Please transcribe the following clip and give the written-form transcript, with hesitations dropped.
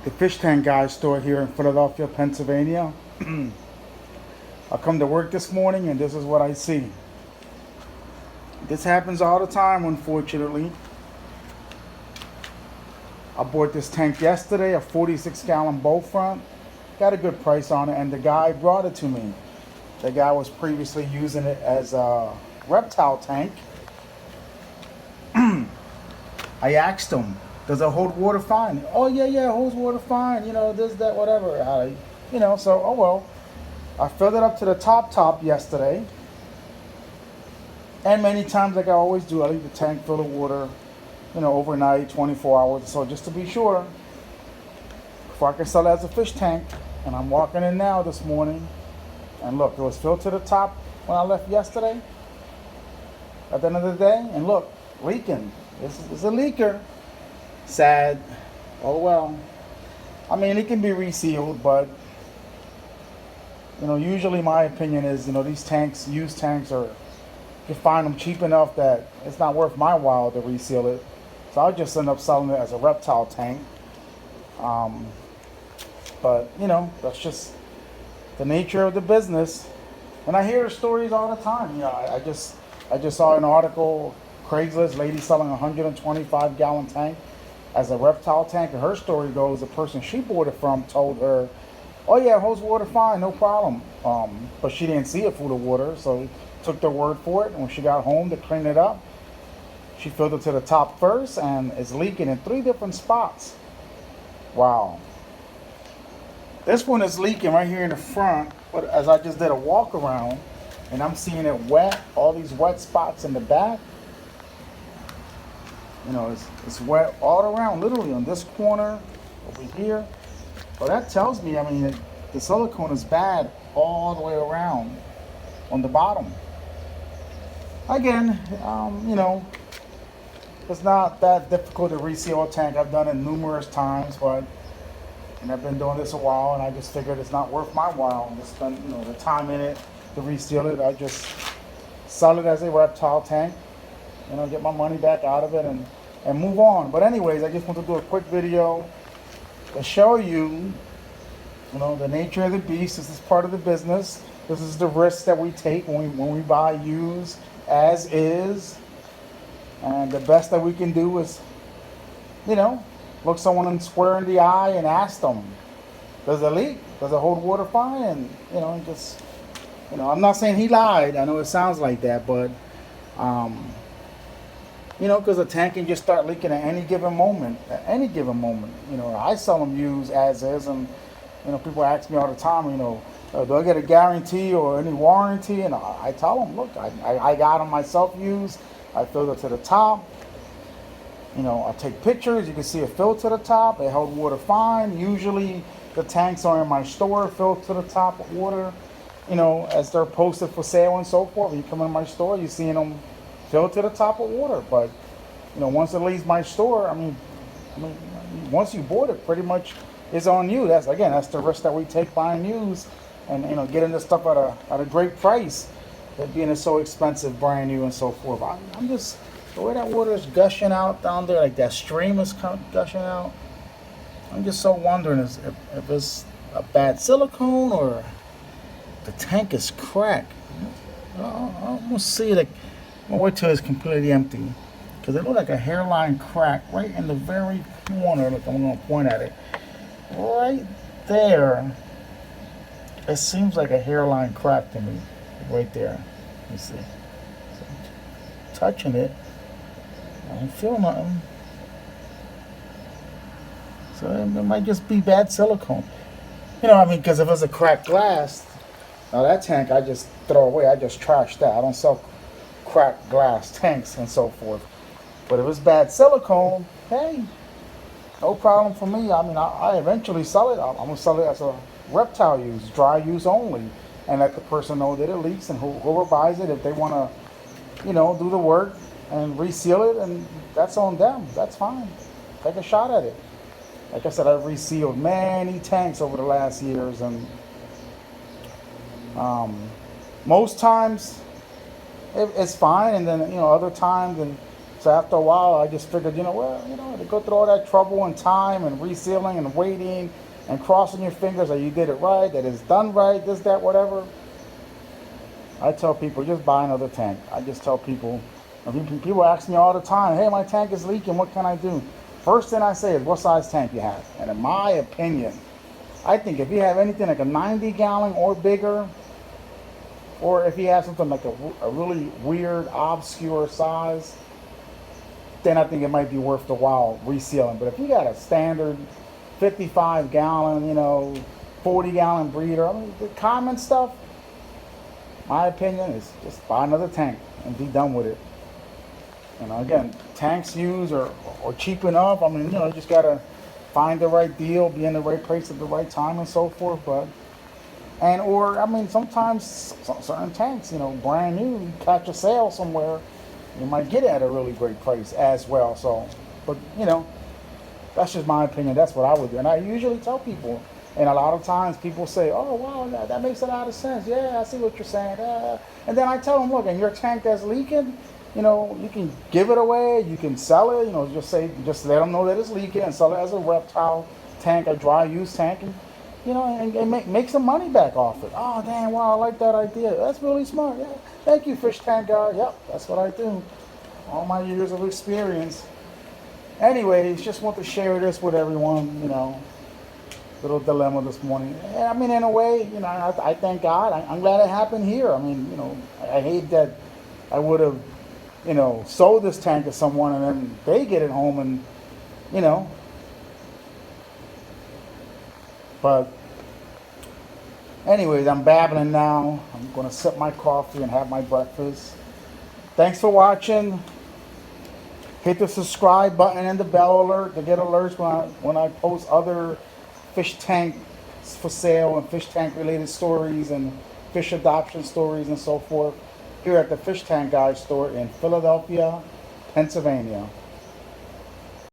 the fish tank guy store here in Philadelphia, Pennsylvania. I come to work this morning and this is what I see. This happens all the time, unfortunately. I bought this tank yesterday, a 46-gallon Bowfront. Got a good price on it, and the guy brought it to me. The guy was previously using it as a reptile tank. I asked him, does it hold water fine? Oh, yeah, it holds water fine. This, that, whatever. So, oh well. I filled it up to the top yesterday. And many times, like I always do, I leave the tank full of water, overnight, 24 hours or so, just to be sure. Before I can sell it as a fish tank. And I'm walking in now this morning. And look, it was filled to the top when I left yesterday. At the end of the day. And look, leaking. This is a leaker. Sad. Oh well. I mean, it can be resealed, but usually my opinion is, these tanks, used tanks, you can find them cheap enough that it's not worth my while to reseal it. So I'll just end up selling it as a reptile tank. But that's just the nature of the business. And I hear stories all the time. I just saw an article. Craigslist lady selling a 125-gallon tank as a reptile tank. And her story goes, the person she bought it from told her, oh yeah, it holds water fine, no problem. But she didn't see it full of water, so took their word for it. And when she got home to clean it up, she filled it to the top first, and it's leaking in 3 different spots. Wow. This one is leaking right here in the front, but as I just did a walk around, and I'm seeing it wet, all these wet spots in the back. It's wet all around, literally on this corner, over here. Well, that tells me, the silicone is bad all the way around on the bottom. Again, it's not that difficult to reseal a tank. I've done it numerous times, and I've been doing this a while, and I just figured it's not worth my while to spend, the time in it to reseal it. I just sell it as a reptile tank, get my money back out of it and move on. But anyways, I just want to do a quick video to show you, the nature of the beast. This is part of the business. This is the risk that we take when we buy used as is. And the best that we can do is, look someone square in the eye and ask them, does it leak? Does it hold water fine? And, I'm not saying he lied. I know it sounds like that, but, because a tank can just start leaking at any given moment. At any given moment. I sell them used as is, and, people ask me all the time, do I get a guarantee or any warranty? And I tell them, look, I got them myself used. I filled it to the top. I take pictures. You can see it filled to the top. It held water fine. Usually the tanks are in my store filled to the top with water, as they're posted for sale and so forth. When you come in my store, you're seeing them filled to the top with water. But, once it leaves my store, once you bought it, pretty much it's on you. That's the risk that we take buying used and, getting this stuff at a great price. That being so expensive, brand new and so forth. I'm just, the way that water is gushing out down there, like that stream is gushing out, I'm just so wondering if it's a bad silicone or the tank is cracked. I'm gonna see it. I'm gonna wait till it's completely empty, because it looks like a hairline crack right in the very corner. Look, I'm gonna point at it right there. It seems like a hairline crack to me, right there. Let me see. So, touching it, I don't feel nothing. So it might just be bad silicone. Because if it's a cracked glass, now that tank I just throw away. I just trash that. I don't sell cracked glass tanks and so forth. But if it's bad silicone, hey, no problem for me. I eventually sell it. I'm going to sell it as a reptile use, dry use only. And let the person know that it leaks, and whoever buys it, if they want to, do the work and reseal it, and that's on them. That's fine. Take a shot at it. Like I said, I've resealed many tanks over the last years, and most times it's fine, and then other times, and So after a while, I just figured, to go through all that trouble and time and resealing and waiting and crossing your fingers that you did it right, that it's done right, this, that, whatever. I tell people, just buy another tank. I just tell people, people ask me all the time, hey, my tank is leaking, what can I do? First thing I say is, what size tank you have? And in my opinion, I think if you have anything like a 90-gallon or bigger, or if you have something like a really weird, obscure size, then I think it might be worth the while resealing. But if you got a standard 55-gallon, 40-gallon breeder, I mean, the common stuff, my opinion is just buy another tank and be done with it. Again, tanks used are cheap enough. I mean, you just got to find the right deal, be in the right place at the right time and so forth. Sometimes certain tanks, brand new, you catch a sale somewhere, you might get it at a really great price as well. So, but, that's just my opinion. That's what I would do. And I usually tell people, and a lot of times people say, oh, wow, that makes a lot of sense. Yeah, I see what you're saying. And then I tell them, look, in your tank that's leaking, you can give it away, you can sell it, just let them know that it's leaking and sell it as a reptile tank, a dry use tank, and, and make some money back off it. Oh, damn, wow, I like that idea. That's really smart. Yeah. Thank you, fish tank guy. Yep, that's what I do. All my years of experience. Anyways, just want to share this with everyone, little dilemma this morning. I mean, in a way, I thank God. I'm glad it happened here. I mean, I hate that I would have, sold this tank to someone and then they get it home and, but anyways, I'm babbling now. I'm going to sip my coffee and have my breakfast. Thanks for watching. Hit the subscribe button and the bell alert to get alerts when I post other fish tank for sale and fish tank related stories and fish adoption stories and so forth here at the Fish Tank Guy store in Philadelphia, Pennsylvania.